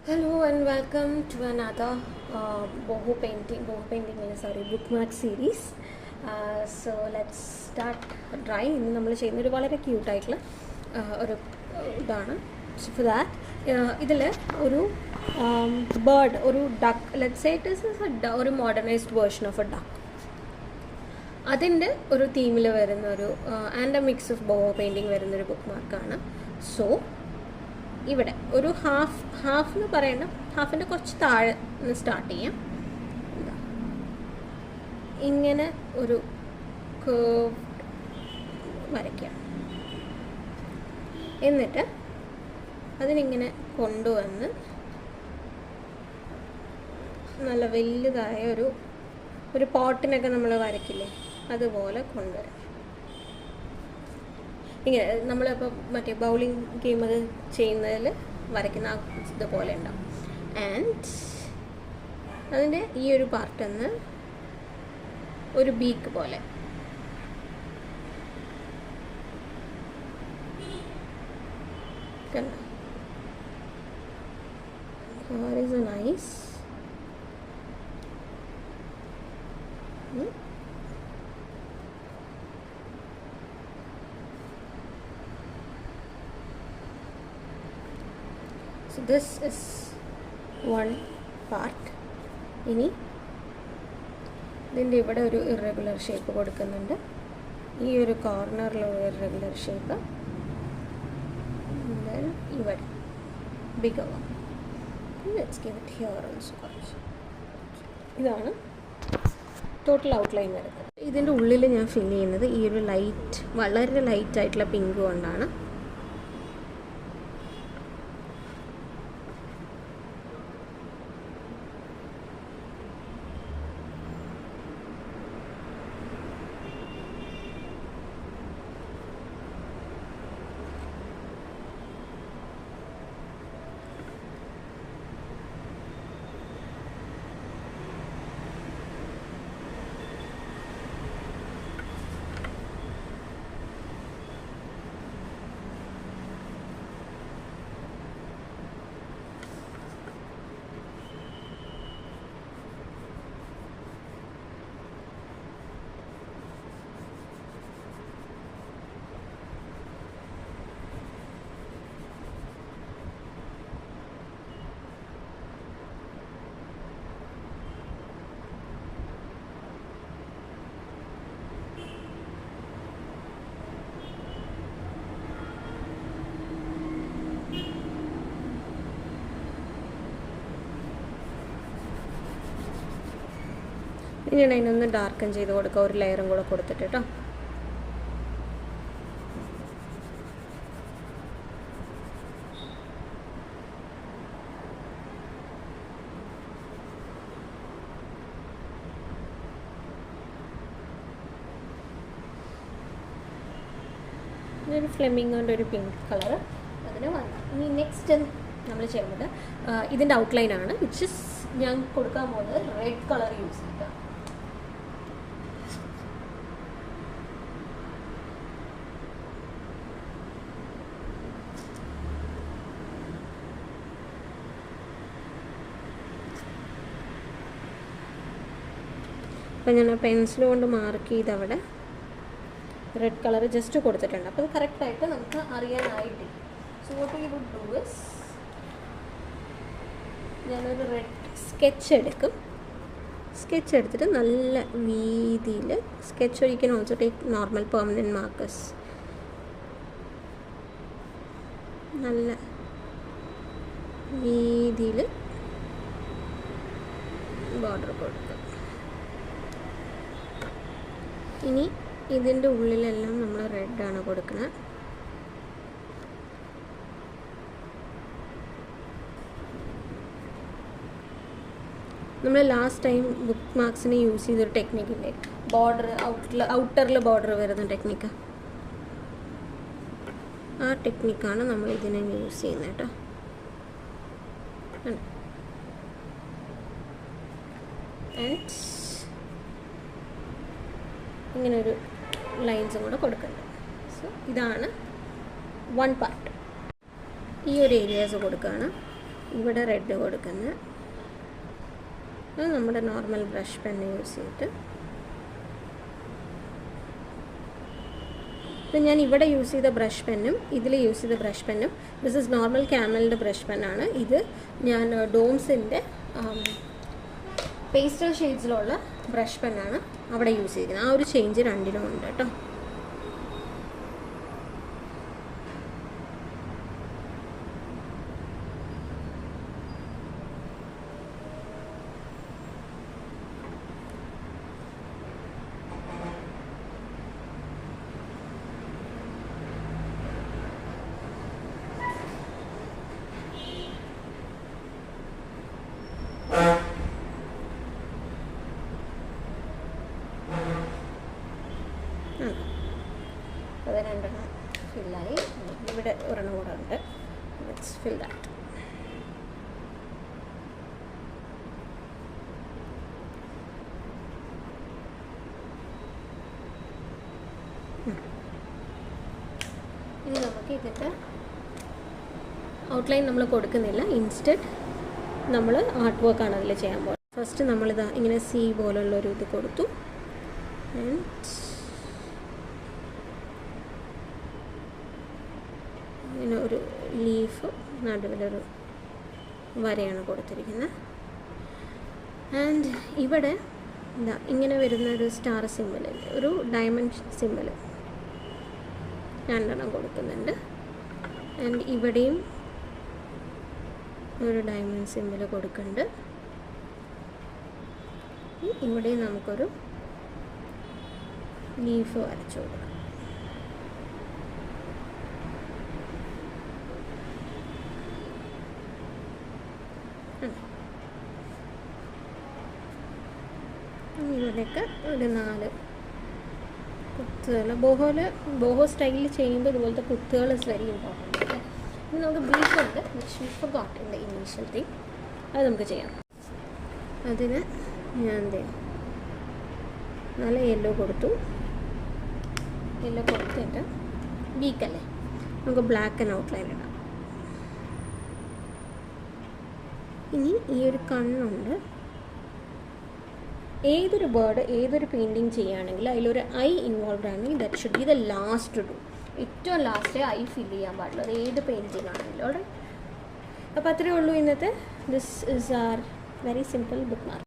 Hello and welcome to another bookmark series. So let's start drawing. ഇന്ന് നമ്മൾ ചെയ്യുന്നൊരു വളരെ ക്യൂട്ടായിട്ടുള്ള ഒരു ഇതാണ്. So for that, ഇതിൽ ഒരു ബേർഡ്, ഒരു duck, let's say it is ഒരു modernized version of a duck. അതിൻ്റെ ഒരു തീമിൽ വരുന്ന ഒരു and a mix of painting വരുന്നൊരു ബുക്ക് മാർക്കാണ്. സോ ഇവിടെ ഒരു ഹാഫ് എന്ന് പറയണം, ഹാഫിൻ്റെ കുറച്ച് താഴെ നിന്ന് സ്റ്റാർട്ട് ചെയ്യാം. ഇങ്ങനെ ഒരു കേർവ് വരയ്ക്കാം. എന്നിട്ട് അതിനിങ്ങനെ കൊണ്ടുവന്ന് നല്ല വലുതായ ഒരു പോട്ടിനൊക്കെ നമ്മൾ വരയ്ക്കില്ലേ, അതുപോലെ കൊണ്ടുവരാം. ഇങ്ങനെ നമ്മളിപ്പോൾ മറ്റേ ബൗളിംഗ് ഗെയിം അത് ചെയ്യുന്നതിൽ വരയ്ക്കുന്ന ഇതുപോലെ ഉണ്ടാവും. ആൻഡ് അതിൻ്റെ ഈ ഒരു പാർട്ടിന്ന് ഒരു ബീക്ക് പോലെ കണ്ടോ. Here is a nice so this is one part. ഇനി ഇതിൻ്റെ ഇവിടെ ഒരു ഇറഗുലർ ഷേപ്പ് കൊടുക്കുന്നുണ്ട്, ഈ ഒരു കോർണറിൽ ഒരു ഇറഗുലർ ഷേപ്പ്, ഇവിടെ bigger one. Let's give it here also. ഇതാണ് ടോട്ടൽ ഔട്ട്ലൈൻ വരുന്നത്. ഇതിൻ്റെ ഉള്ളിൽ ഞാൻ ഫിൽ ചെയ്യുന്നത് ഈ ഒരു ലൈറ്റ്, വളരെ ലൈറ്റായിട്ടുള്ള പിങ്ക് കൊണ്ടാണ്. ഇനിയാണ് അതിനൊന്ന് ഡാർക്കൻ ചെയ്ത് കൊടുക്കുക, ഒരു ലെയറും കൂടെ കൊടുത്തിട്ട് കേട്ടോ. ഒരു ഫ്ലെമിങ്ങോൻ്റെ ഒരു പിങ്ക് കളറ് അതിന് വന്നു. ഇനി നെക്സ്റ്റ് നമ്മൾ ചെയ്യുന്നത് ഇതിൻ്റെ ഔട്ട്ലൈനാണ്, വിച്ച് ഇസ് ഞാൻ കൊടുക്കാൻ പോകുന്നത് റെഡ് കളർ യൂസ് ചെയ്തിട്ട്. അപ്പം ഞാൻ പെൻസിൽ കൊണ്ട് മാർക്ക് ചെയ്ത് അവിടെ റെഡ് കളർ ജസ്റ്റ് കൊടുത്തിട്ടുണ്ട്. അപ്പോൾ അത് കറക്റ്റായിട്ട് നമുക്ക് അറിയാനായിട്ട്. So what you would do is, ഞാനൊരു റെഡ് സ്കെച്ച് എടുക്കും. സ്കെച്ച് എടുത്തിട്ട് നല്ല വീതിയിൽ sketch, or you can also take normal permanent markers. നല്ല വീതിയിൽ ബോർഡർ കൊടുക്കുക. ഇനി ഇതിൻ്റെ ഉള്ളിലെല്ലാം നമ്മൾ റെഡാണ് കൊടുക്കുന്നത്. നമ്മൾ ലാസ്റ്റ് ടൈം ബുക്ക് മാർക്സിന് യൂസ് ചെയ്തൊരു ടെക്നിക്കില്ലേ, ബോർഡർ ഔട്ടറിൽ ബോർഡർ വരുന്ന ടെക്നിക്ക്, ആ ടെക്നിക്കാണ് നമ്മൾ ഇതിനെ യൂസ് ചെയ്യുന്നത് കേട്ടോ. ആൻഡ് ഇങ്ങനൊരു ലൈൻസും കൂടെ കൊടുക്കുന്നുണ്ട്. സോ ഇതാണ് വൺ പാർട്ട്. ഈ ഒരു ഏരിയാസ് കൊടുക്കുകയാണ്. ഇവിടെ റെഡ് കൊടുക്കുന്നത്. അത് നമ്മുടെ നോർമൽ ബ്രഷ് പെന്ന് യൂസ് ചെയ്തിട്ട്, ഇപ്പം ഞാൻ ഇവിടെ യൂസ് ചെയ്ത ബ്രഷ് പെന്നും ഇതിൽ യൂസ് ചെയ്ത ബ്രഷ് പെന്നും ദിസ് ഇസ് നോർമൽ ക്യാമലിൻ്റെ ബ്രഷ് പെന്നാണ്. ഇത് ഞാൻ ഡോംസിൻ്റെ പേസ്റ്റൽ ഷെയ്ഡ്സിലുള്ള ബ്രഷ് പെന്നാണ് അവിടെ യൂസ് ചെയ്തിരിക്കുന്നത്. ആ ഒരു ചേഞ്ച് രണ്ടിലും ഉണ്ട് കേട്ടോ. അത് രണ്ടെണ്ണം ഫില്ലായി. ഇവിടെ ഒരെണ്ണം കൂടെ ഉണ്ട്. Let's fill that. ഇനി നമുക്ക് ഇതിൻ്റെ ഔട്ട്ലൈൻ നമ്മൾ കൊടുക്കുന്നില്ല. ഇൻസ്റ്റഡ് നമ്മൾ ആർട്ട് വർക്കാണ് അതിൽ ചെയ്യാൻ പോകുന്നത്. ഫസ്റ്റ് നമ്മളിതാ ഇങ്ങനെ സി പോലുള്ളൊരു ഇത് കൊടുത്തു. ആൻഡ് ഇങ്ങനെ ഒരു ലീഫ് നടുവിലൊരു വരയാണ് കൊടുത്തിരിക്കുന്നത്. ആൻഡ് ഇവിടെ ഇതാ ഇങ്ങനെ വരുന്ന ഒരു സ്റ്റാർ സിമ്പിൾ, ഒരു ഡയമണ്ട് സിമ്പിൾ രണ്ടെണ്ണം കൊടുക്കുന്നുണ്ട്. ആൻഡ് ഇവിടെയും ഒരു ഡയമണ്ട് സിമ്പിൾ കൊടുക്കുന്നുണ്ട്. ഇവിടെയും നമുക്കൊരു ലീഫ് വരച്ചു കൊടുക്കാം. ഇവിടെയൊക്കെ ഒരു 4 കുത്തുകൾ ബോഹോ സ്റ്റൈലിൽ ചെയ്യുമ്പോൾ ഇതുപോലത്തെ കുത്തുകൾ ഇസ് വെരി ഇമ്പോർട്ടൻറ്റ്. ഇനി നമുക്ക് ബീഫ് ഉണ്ട്, which we forgot in the initial thing. അത് നമുക്ക് ചെയ്യാം. അതിന് ഞാൻ നല്ല യെല്ലോ കൊടുത്തു. യെല്ലോ കൊടുത്തിട്ട് ബീക്കല്ലേ, നമുക്ക് ബ്ലാക്ക് ആൻഡ് ഔട്ട്ലൈൻ ഇടാം. ഇനി ഈ ഒരു കണ്ണുണ്ട്. ഏതൊരു ബേർഡ് ഏതൊരു പെയിൻറ്റിങ് ചെയ്യുകയാണെങ്കിൽ അതിലൊരു ഐ ഇൻവോൾവ് ആണെങ്കിൽ that should be the last two. ഏറ്റവും ലാസ്റ്റ് ഐ ഫിൽ ചെയ്യാൻ പാടുള്ളൂ, അത് ഏത് പെയിൻറ്റിങ് ആണെങ്കിലും. ഓൾറൈറ്റ്, അപ്പോൾ അത്രയേ ഉള്ളൂ ഇന്നത്തെ. This is are very simple book mark.